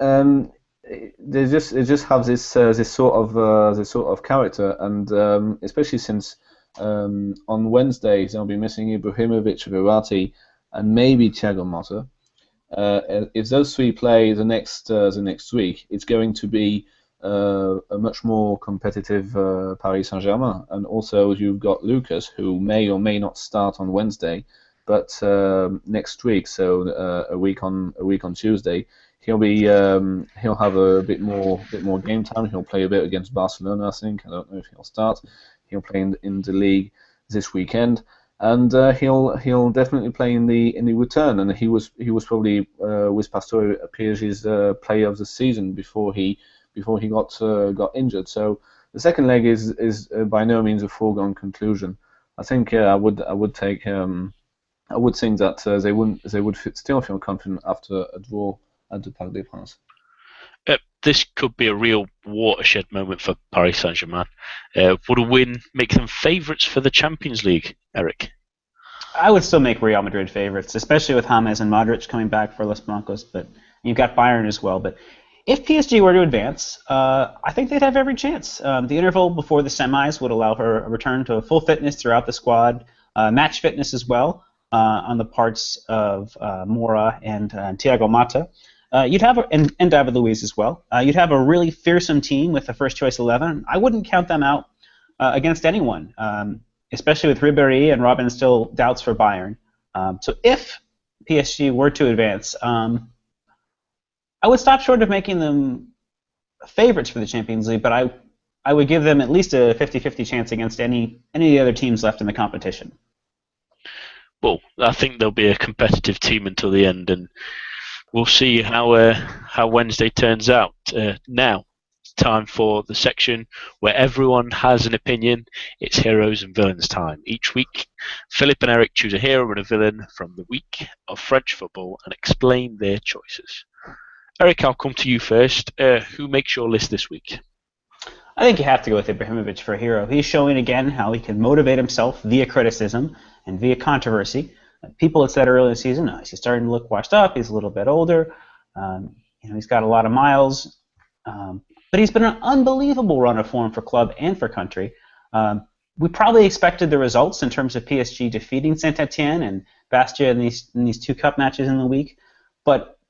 they just have this sort of character, and especially since on Wednesday they'll be missing Ibrahimovic, Verratti, and maybe Thiago Motta. If those three play the next week, it's going to be a much more competitive Paris Saint-Germain, and also you've got Lucas, who may or may not start on Wednesday, but next week, so a week on Tuesday, he'll have a bit more game time. He'll play a bit against Barcelona, I think. I don't know if he'll start. He'll play in the league this weekend, and he'll definitely play in the return. And he was probably with Pastore PSG's player of the season before he got injured. So the second leg is by no means a foregone conclusion. I think I would think that they would still feel confident after a draw at the Parc des Princes. This could be a real watershed moment for Paris Saint-Germain. Would a win make them favourites for the Champions League, Eric? I would still make Real Madrid favourites, especially with James and Modric coming back for Los Blancos, but you've got Bayern as well. But if PSG were to advance, I think they'd have every chance. The interval before the semis would allow her a return to full fitness throughout the squad, match fitness as well on the parts of Mora and Thiago Motta. You'd have and David Luiz as well. You'd have a really fearsome team with the first choice 11. I wouldn't count them out against anyone, especially with Ribéry and Robin still doubts for Bayern. So if PSG were to advance, I would stop short of making them favorites for the Champions League, but I would give them at least a 50-50 chance against any of the other teams left in the competition. Well, I think there'll be a competitive team until the end, and we'll see how Wednesday turns out. Now, it's time for the section where everyone has an opinion. It's heroes and villains time. Each week, Philip and Eric choose a hero and a villain from the week of French football and explain their choices. Eric, I'll come to you first. Who makes your list this week? I think you have to go with Ibrahimovic for a hero. He's showing again how he can motivate himself via criticism and via controversy. People had said earlier in the season, he's starting to look washed up. He's a little bit older. He's got a lot of miles. But he's been an unbelievable run of form for club and for country. We probably expected the results in terms of PSG defeating Saint-Etienne and Bastia in these two cup matches in the week. But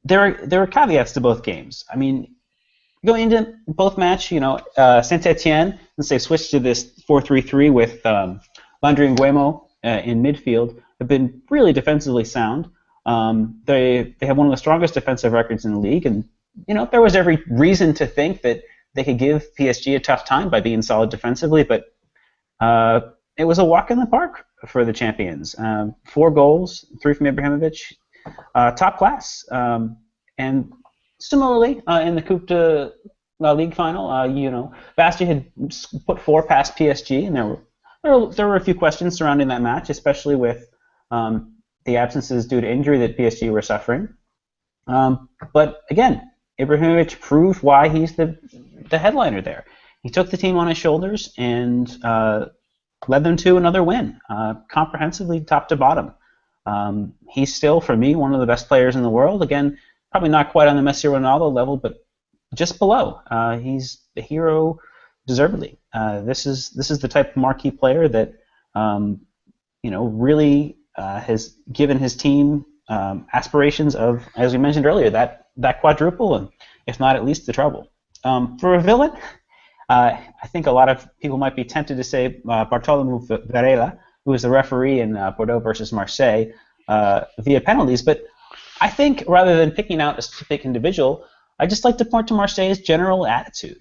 there are caveats to both games. I mean, going into both match, Saint-Etienne, since they switched to this 4-3-3 with Landry Nguemo in midfield, have been really defensively sound. They have one of the strongest defensive records in the league, and there was every reason to think that they could give PSG a tough time by being solid defensively, but it was a walk in the park for the champions. 4 goals, 3 from Ibrahimovic, top class. And similarly, in the Coupe de la Ligue final, Bastia had put 4 past PSG, and there were a few questions surrounding that match, especially with the absences due to injury that PSG were suffering. But again, Ibrahimovic proved why he's the headliner there. He took the team on his shoulders and led them to another win, comprehensively top to bottom. He's still, for me, one of the best players in the world. Again, probably not quite on the Messi Ronaldo level, but just below. He's the hero deservedly. This is the type of marquee player that really has given his team aspirations of, as we mentioned earlier, that quadruple, and if not at least the treble. For a villain, I think a lot of people might be tempted to say Bartolomeu Varela, who was the referee in Bordeaux versus Marseille via penalties, but I think rather than picking out a specific individual, I'd just like to point to Marseille's general attitude.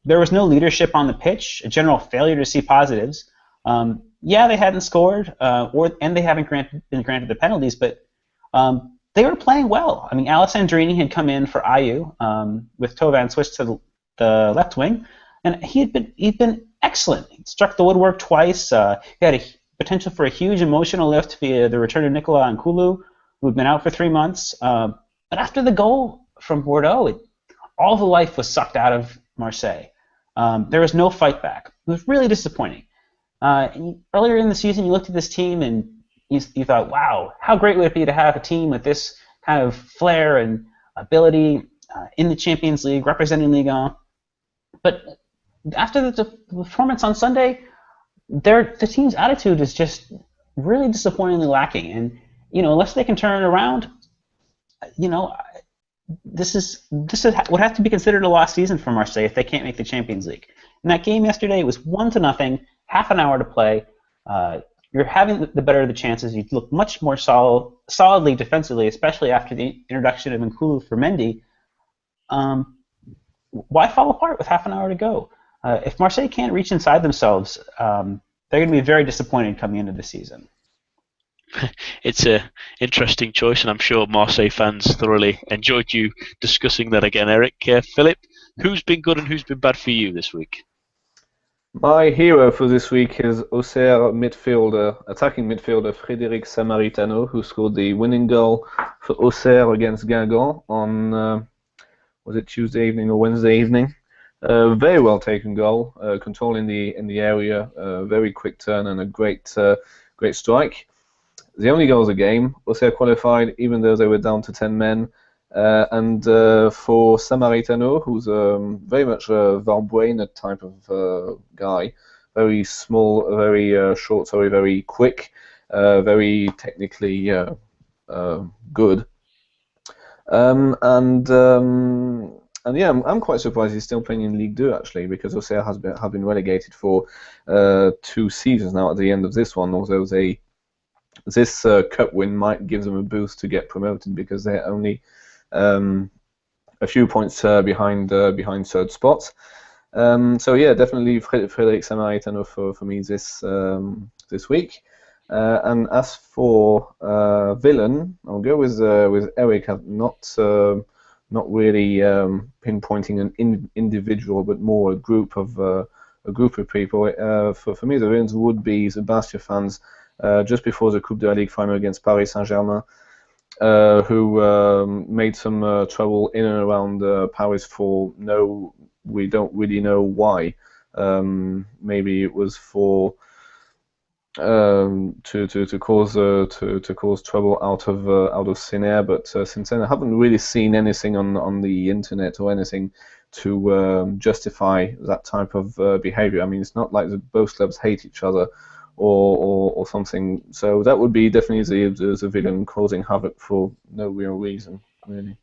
There was no leadership on the pitch, a general failure to see positives. They hadn't scored, and they haven't been granted the penalties, but they were playing well. I mean, Alessandrini had come in for Ayew with Thauvin switched to the left wing, and he'd been excellent. He struck the woodwork twice. He had a potential for a huge emotional lift via the return of Nicolas Nkulu, who had been out for 3 months. But after the goal from Bordeaux, all the life was sucked out of Marseille. There was no fight back. It was really disappointing. Earlier in the season, you looked at this team and you thought, wow, how great would it be to have a team with this kind of flair and ability in the Champions League, representing Ligue 1. But after the performance on Sunday, the team's attitude is just really disappointingly lacking. And unless they can turn it around, this would have to be considered a lost season for Marseille if they can't make the Champions League. In that game yesterday, it was 1-0, half an hour to play. You're having the better of the chances. You look much more solidly defensively, especially after the introduction of N'Koulou for Mendy. Why fall apart with half an hour to go? If Marseille can't reach inside themselves, they're going to be very disappointed coming into the season. It's an interesting choice, and I'm sure Marseille fans thoroughly enjoyed you discussing that again, Eric. Philip, who's been good and who's been bad for you this week? My hero for this week is Auxerre attacking midfielder Frédéric Samaritano, who scored the winning goal for Auxerre against Guingamp on, was it Tuesday evening or Wednesday evening? Very well taken goal, controlling in the area, very quick turn and a great strike. The only goal of the game, Auxerre qualified even though they were down to 10 men. And for Samaritano, who's very much a Valbuena type of guy, very small, very short, sorry, very quick, very technically good. And yeah, I'm quite surprised he's still playing in Ligue 2 actually, because Auxerre have been relegated for 2 seasons now at the end of this one, although this cup win might give them a boost to get promoted because they're only a few points behind third spot. So yeah, definitely Frédéric Samaritano for me this week. And as for villain, I'll go with Eric. Not really pinpointing an individual, but more a group of people. For me, the villains would be the Bastia fans just before the Coupe de la Ligue final against Paris Saint-Germain. Who made some trouble in and around Paris we don't really know why. Maybe it was for to cause trouble out of thin air. But since then, I haven't really seen anything on the internet or anything to justify that type of behavior. I mean, it's not like both clubs hate each other or something. So that would be definitely the villain causing havoc for no real reason, really.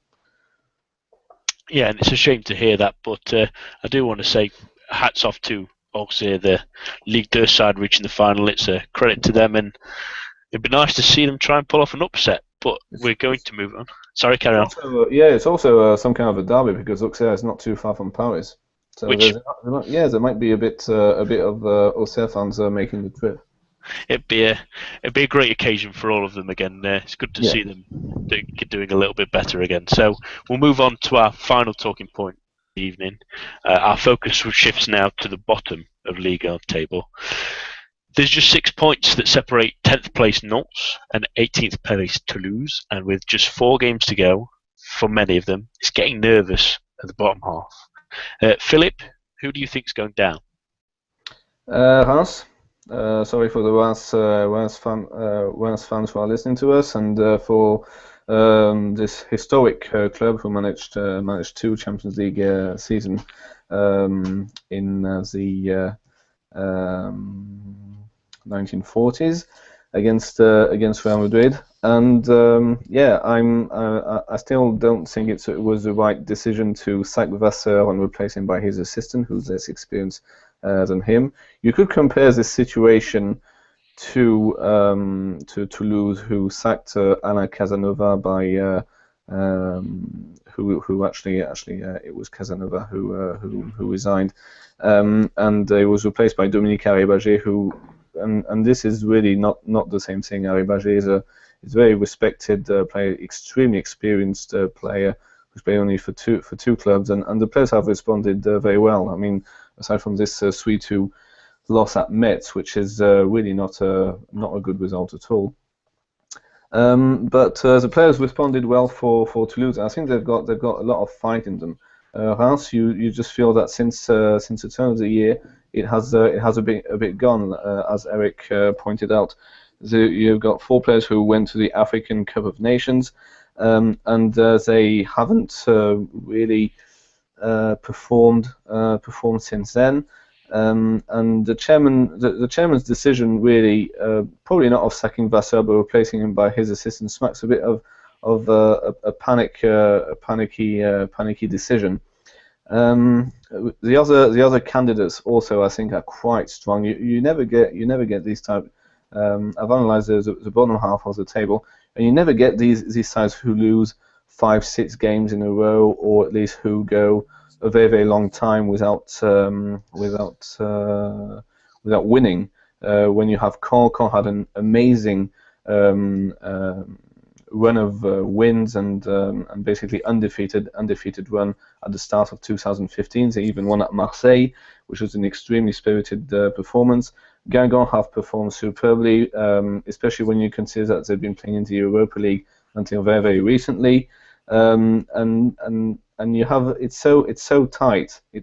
Yeah, and it's a shame to hear that, but I do want to say hats off to Auxerre, the Ligue 2 side reaching the final. It's a credit to them, and it'd be nice to see them try and pull off an upset, but we're going to move on. Sorry, carry on. It's also some kind of a derby because Auxerre is not too far from Paris. So there might be a bit of Auxerre fans making the trip. It'd be a great occasion for all of them again. It's good to see them doing a little bit better again. So we'll move on to our final talking point of the evening. Our focus shifts now to the bottom of Ligue 1 table. There's just 6 points that separate 10th place Nantes and 18th place Toulouse, and with just 4 games to go, for many of them, it's getting nervous at the bottom half. Philip, who do you think's going down? Reims. Sorry for the Reims fans who are listening to us, and for this historic club who managed 2 Champions League season in the 1940s against Real Madrid. And I still don't think it was the right decision to sack Vasseur and replace him by his assistant, who's less experienced than him. You could compare this situation to Toulouse, who sacked Alain Casanova by who actually it was Casanova who resigned, and it was replaced by Dominique Arribagé, who and this is really not the same thing. Arribagé is a very respected player, extremely experienced player who's played only for two clubs, and the players have responded very well. I mean, aside from this 3-2 loss at Metz, which is really not a good result at all. But the players responded well for Toulouse. I think they've got a lot of fight in them. Reims, you just feel that since the turn of the year, it has a bit gone, as Eric pointed out. You've got 4 players who went to the African Cup of Nations, and they haven't really performed since then. And the chairman's decision really, probably not of sacking Vasseur but replacing him by his assistant, smacks a bit of a panicky decision. The other candidates also, I think, are quite strong. You never get these type. I've analysed the bottom half of the table, and you never get these sides who lose 5-6 games in a row, or at least who go a very, very long time without winning. When you have Caen had an amazing run of wins and basically undefeated run at the start of 2015. They even won at Marseille, which was an extremely spirited performance. Guingamp have performed superbly, especially when you consider that they've been playing in the Europa League until very, very recently. And you have it's so tight and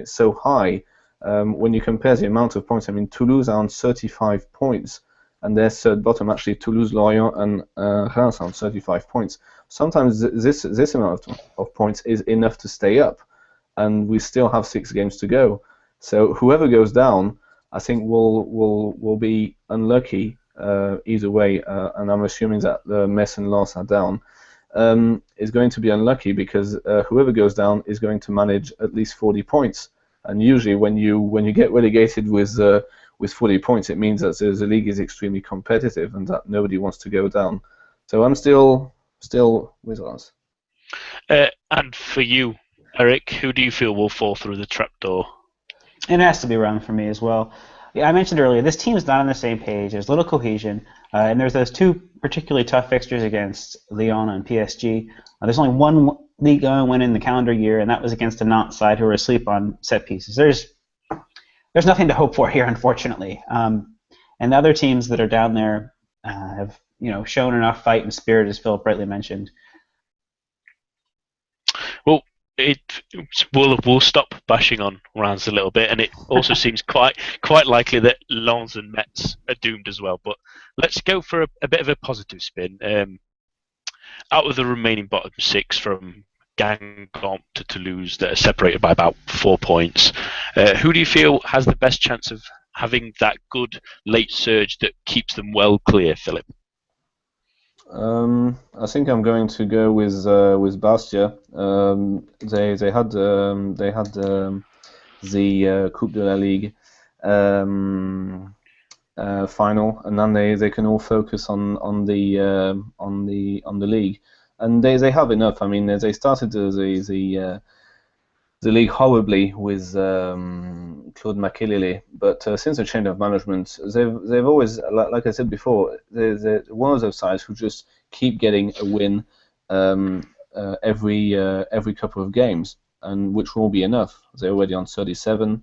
it's so high. When you compare the amount of points, I mean, Toulouse are on 35 points, and their third bottom, actually, Toulouse, Lorient, and Reims are on 35 points. Sometimes this amount of points is enough to stay up, and we still have 6 games to go. So whoever goes down, I think will be unlucky either way, and I'm assuming that the Metz and Lens are down. Is going to be unlucky because whoever goes down is going to manage at least 40 points, and usually when you get relegated with 40 points, it means that the league is extremely competitive and that nobody wants to go down. So I'm still with us. And for you, Eric, who do you feel will fall through the trapdoor? It has to be Reims for me as well. Yeah, I mentioned earlier, this team is not on the same page. There's little cohesion, and there's those 2 particularly tough fixtures against Lyon and PSG. There's only one Ligue 1 win in the calendar year, and that was against a Nantes side who were asleep on set pieces. There's nothing to hope for here, unfortunately. And the other teams that are down there have shown enough fight and spirit, as Philip rightly mentioned. Well, we'll stop bashing on Reims a little bit, and it also seems quite likely that Lens and Metz are doomed as well. But let's go for a bit of a positive spin. Out of the remaining bottom 6, from Guingamp to Toulouse, that are separated by about 4 points, who do you feel has the best chance of having that good late surge that keeps them well clear, Philip? I think I'm going to go with Bastia. They had the Coupe de la Ligue final, and then they can all focus on the league, and they have enough. I mean, they started the league horribly with Claude Makelele, but since the change of management, they've always, like I said before, they're one of those sides who just keep getting a win every couple of games, and which won't be enough. They're already on 37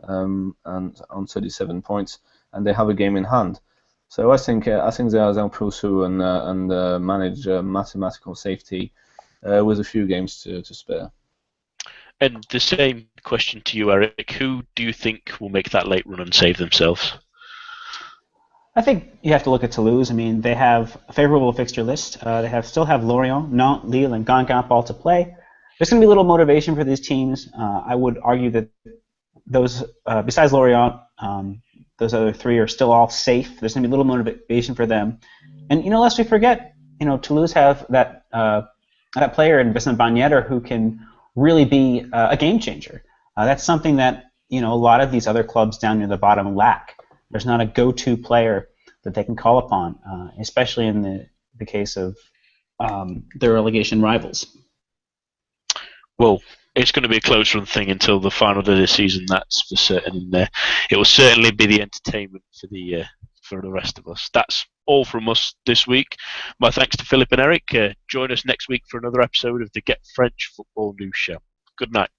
and on 37 points, and they have a game in hand. So I think they'll pull through and manage mathematical safety with a few games to spare. And the same question to you, Eric. Who do you think will make that late run and save themselves? I think you have to look at Toulouse. I mean, they have a favourable fixture list. They still have Lorient, Nantes, Lille, and Guingamp all to play. There's going to be little motivation for these teams. I would argue that those, besides Lorient, those other 3 are still all safe. There's going to be little motivation for them. And lest we forget, Toulouse have that player in Vincent Ben Yedder who can really be a game changer. That's something that a lot of these other clubs down near the bottom lack. There's not a go-to player that they can call upon, especially in the case of their relegation rivals. Well, it's going to be a close run thing until the final day of the season. That's for certain. And it will certainly be the entertainment for the rest of us. That's all from us this week. My thanks to Philip and Eric. Join us next week for another episode of the Get French Football News Show. Good night.